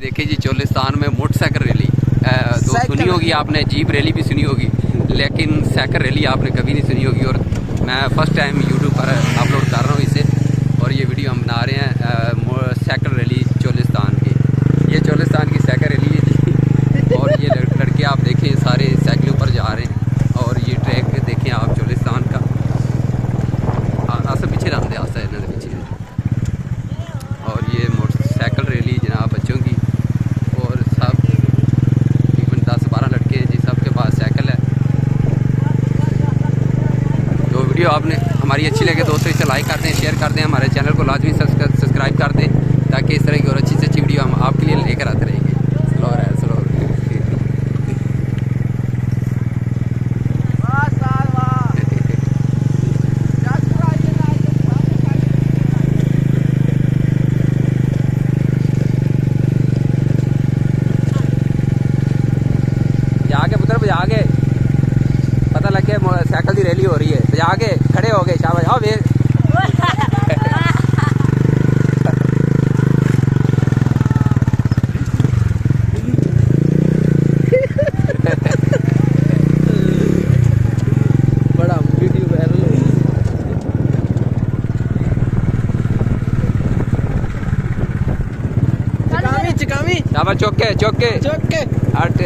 देखिए जी, चोलिस्तान में motorcycle rally तो सुनी होगी आपने, जीप रैली भी सुनी होगी, लेकिन साइकिल रैली आपने कभी नहीं सुनी होगी। और मैं फर्स्ट टाइम यूट्यूब पर अपलोड कर रहा हूँ इसे, और ये वीडियो हम बना रहे हैं साइकिल रैली चोलिस्तान की। ये चोलिस्तान की साइकिल रैली है और ये लड़के आप देखें सारे साइकिलों पर जा रहे हैं। और ये ट्रैक देखें आप चोलिस्तान का, आसा पीछे रखते आसा इन्होंने पीछे। और ये मोटरसाइकिल रैली जनाब बच्चों की, और सब तकरीबन 10-12 लड़के हैं जी, सबके पास साइकिल है। तो वीडियो आपने हमारी अच्छी लगे दोस्तों इसे लाइक कर दें, शेयर कर दें, हमारे चैनल को लाजमी सब्सक्राइब कर दें, ताकि इस तरह की और अच्छी से अच्छी वीडियो हम आपके लिए लेकर आते रहेंगे। बजा के पता लग गया साइकिल की रैली हो रही है, बजा के खड़े हो गए, शाबाश। हाँ वे बड़ा वीडियो वायरल हो गई। चिकामी शाबाश, चौके चौके चौके हट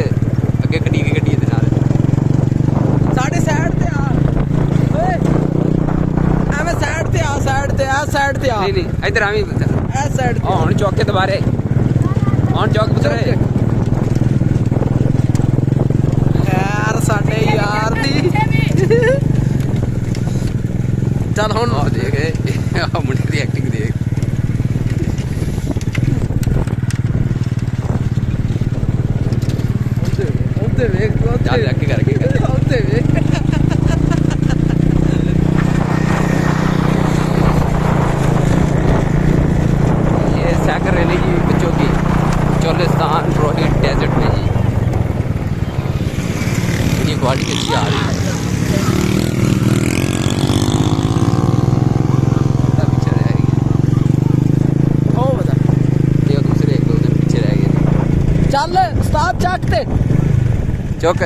अगे गड्डी की गड्डी दे नाल साडे साइड ते आ, ओए एवें साइड ते आ, साइड ते आ, साइड ते आ। नहीं नहीं इधर आवी ए साइड ते हुन चौके दोबारे हुन चौक पुछरे यार साडे यार दी चल हुन देख मुंडे दी एक्टिंग देख। ये साइकिल रैली जी बच्चों की चोलिस्तान रोहित डेजर्ट में जी, ये क्वालिटी अच्छी आ रही है। पीछे रह गए ओ बता ये दूसरे एक दो दिन पीछे रह गए। चल स्टाप चाकते चौक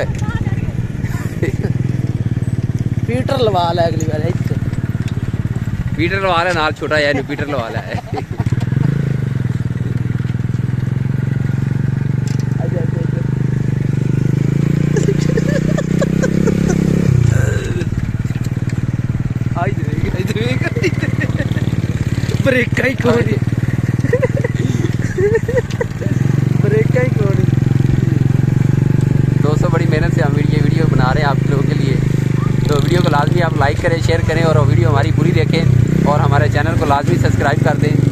पीटर लवा लै अगली बार, पीटर लवा लै नाल छोटा यार पीटर लवा लै। ब्रेक ही कोई ब्रेक ही कोई। दोस्तों बड़ी मेहनत से हम ये वीडियो बना रहे हैं आप लोगों के लिए, तो वीडियो को लाजमी आप लाइक करें, शेयर करें और वीडियो हमारी पूरी देखें और हमारे चैनल को लाजमी सब्सक्राइब कर दें।